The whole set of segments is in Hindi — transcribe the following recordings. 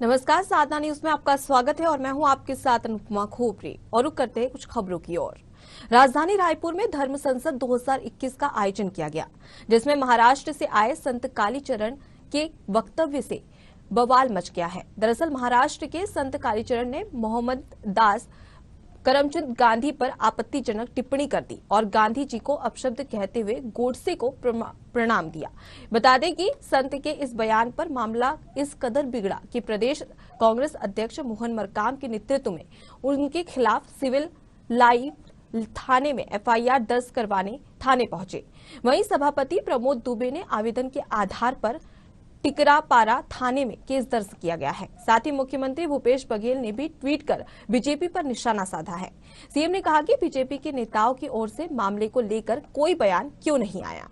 नमस्कार, साधना न्यूज में आपका स्वागत है और मैं हूं आपके साथ अनुपमा खोपरे। और रुक करते हैं कुछ खबरों की ओर। राजधानी रायपुर में धर्म संसद 2021 का आयोजन किया गया, जिसमें महाराष्ट्र से आए संत कालीचरण के वक्तव्य से बवाल मच गया है। दरअसल महाराष्ट्र के संत कालीचरण ने मोहम्मद दास करमचंद गांधी पर आपत्तिजनक टिप्पणी कर दी और गांधी जी को अपशब्द कहते हुए गोडसे को प्रणाम दिया। बता दें कि संत के इस बयान पर मामला इस कदर बिगड़ा कि प्रदेश कांग्रेस अध्यक्ष मोहन मरकाम के नेतृत्व में उनके खिलाफ सिविल लाइन थाने में एफआईआर दर्ज करवाने थाने पहुंचे। वहीं सभापति प्रमोद दुबे ने आवेदन के आधार पर टिकरापारा थाने में केस दर्ज किया गया है। साथ ही मुख्यमंत्री भूपेश बघेल ने भी ट्वीट कर बीजेपी पर निशाना साधा है। सीएम ने कहा कि बीजेपी के नेताओं की ओर से मामले को लेकर कोई बयान क्यों नहीं आया।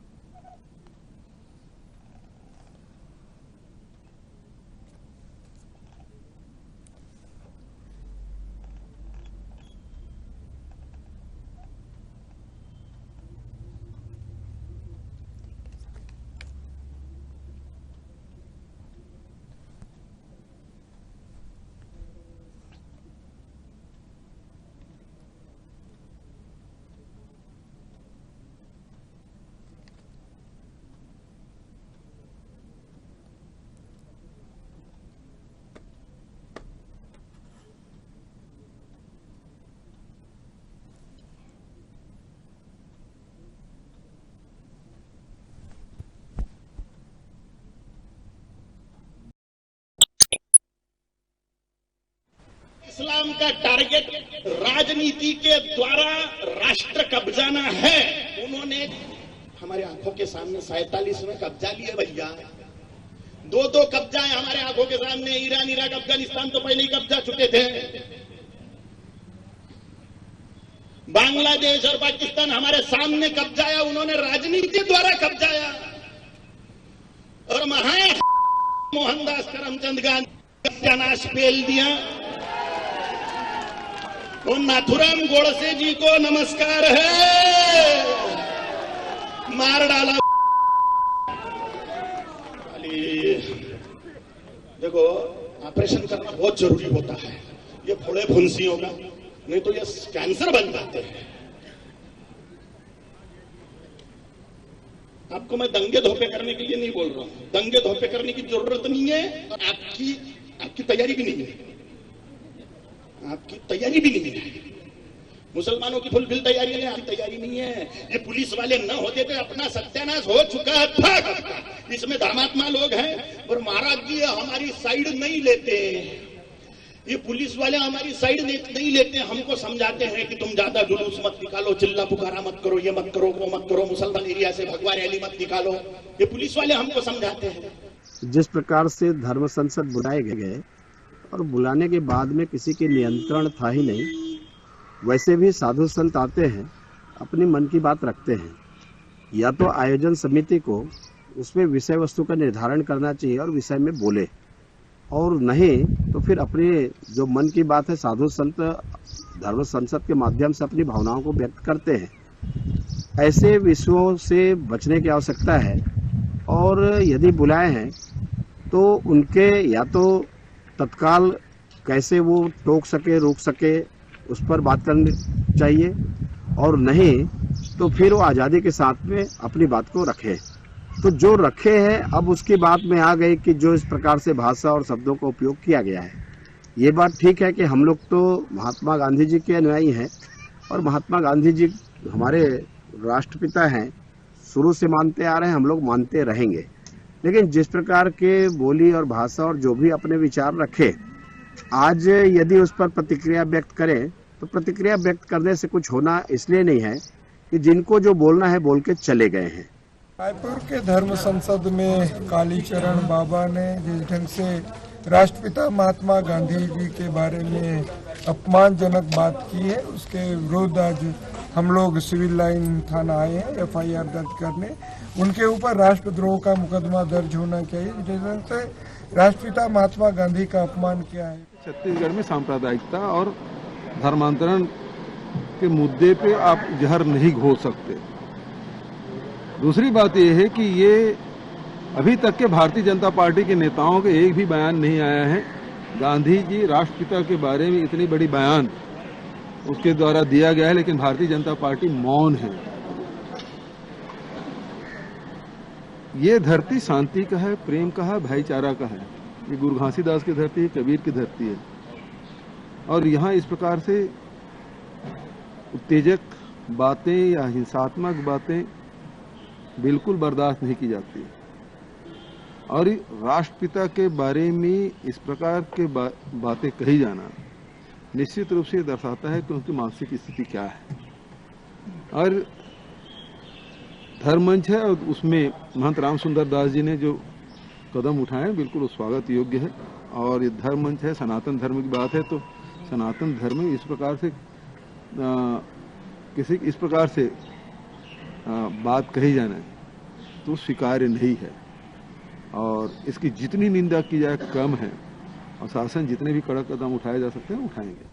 इस्लाम का टारगेट राजनीति के द्वारा राष्ट्र कब्जाना है। उन्होंने हमारे आंखों के सामने 47 में कब्जा लिया भैया। दो कब्जा है हमारे आंखों के सामने। ईरान, इराक, अफगानिस्तान तो पहले ही कब्जा चुके थे। बांग्लादेश और पाकिस्तान हमारे सामने कब्जाया, उन्होंने राजनीति द्वारा कब्जाया। और मोहनदास करमचंद गांधी सत्यानाश पेल दिया। और नाथुराम गोडसे जी को नमस्कार है, मार डाला। देखो, ऑपरेशन करना बहुत जरूरी होता है। ये फोड़े फुंसियों का, नहीं तो ये कैंसर बन जाते हैं। आपको मैं दंगे धोपे करने के लिए नहीं बोल रहा हूं। दंगे धोपे करने की जरूरत नहीं है। आपकी तैयारी भी नहीं है। आपकी तैयारी भी नहीं है। मुसलमानों की फुलफिल तैयारी है, आपकी तैयारी नहीं है। ये पुलिस वाले न होते तो अपना सत्यानाश हो चुका था। इसमें धर्मात्मा लोग हैं और महाराज जी हमारी साइड नहीं लेते। ये पुलिस वाले हमारी साइड नहीं लेते। हमको समझाते हैं कि तुम ज्यादा जुलूस मत निकालो, चिल्ला पुकारा मत करो, ये मत करो, वो मत करो, मुसलमान एरिया से भगवा रैली मत निकालो। ये पुलिस वाले हमको समझाते हैं। जिस प्रकार से धर्म संसद बुलाए गए और बुलाने के बाद में किसी के नियंत्रण था ही नहीं, वैसे भी साधु संत आते हैं, अपनी मन की बात रखते हैं। या तो आयोजन समिति को उसमें विषय वस्तु का निर्धारण करना चाहिए और विषय में बोले, और नहीं तो फिर अपने जो मन की बात है साधु संत धर्म संसद के माध्यम से अपनी भावनाओं को व्यक्त करते हैं। ऐसे विषयों से बचने की आवश्यकता है। और यदि बुलाए हैं तो उनके या तो तत्काल कैसे वो टोक सके, रोक सके, उस पर बात करनी चाहिए, और नहीं तो फिर वो आज़ादी के साथ में अपनी बात को रखे। तो जो रखे हैं, अब उसकी बात में आ गई कि जो इस प्रकार से भाषा और शब्दों का उपयोग किया गया है, ये बात ठीक है कि हम लोग तो महात्मा गांधी जी के अनुयायी हैं और महात्मा गांधी जी हमारे राष्ट्रपिता हैं, शुरू से मानते आ रहे हैं, हम लोग मानते रहेंगे। लेकिन जिस प्रकार के बोली और भाषा और जो भी अपने विचार रखे, आज यदि उस पर प्रतिक्रिया व्यक्त करें तो प्रतिक्रिया व्यक्त करने से कुछ होना इसलिए नहीं है कि जिनको जो बोलना है बोल के चले गए हैं। रायपुर के धर्म संसद में कालीचरण बाबा ने जिस ढंग से राष्ट्रपिता महात्मा गांधी जी के बारे में अपमानजनक बात की है, उसके विरोध आज हम लोग सिविल लाइन थाना आए हैं एफआईआर दर्ज करने। उनके ऊपर राष्ट्रद्रोह का मुकदमा दर्ज होना चाहिए। जिस ढंग से राष्ट्रपिता महात्मा गांधी का अपमान किया है। छत्तीसगढ़ में सांप्रदायिकता और धर्मांतरण के मुद्दे पे आप जहर नहीं घोल सकते। दूसरी बात यह है कि ये अभी तक के भारतीय जनता पार्टी के नेताओं के एक भी बयान नहीं आया है गांधी जी राष्ट्रपिता के बारे में इतनी बड़ी बयान उसके द्वारा दिया गया है, लेकिन भारतीय जनता पार्टी मौन है। ये धरती शांति का है, प्रेम का है, भाईचारा का है। ये गुरु घासीदास की धरती है, कबीर की धरती है, और यहाँ इस प्रकार से उत्तेजक बातें या हिंसात्मक बातें बिल्कुल बर्दाश्त नहीं की जाती। और राष्ट्रपिता के बारे में इस प्रकार के बातें कही जाना निश्चित रूप से दर्शाता है कि उनकी मानसिक स्थिति क्या है। और धर्म मंच है, और उसमें महंत राम सुंदर दास जी ने जो कदम उठाए बिल्कुल स्वागत योग्य है। और ये धर्म मंच है, सनातन धर्म की बात है, तो सनातन धर्म में इस प्रकार से किसी इस प्रकार से बात कही जाना तो स्वीकार्य नहीं है, और इसकी जितनी निंदा की जाए कम है, और शासन जितने भी कड़क कदम उठाए जा सकते हैं उठाएंगे।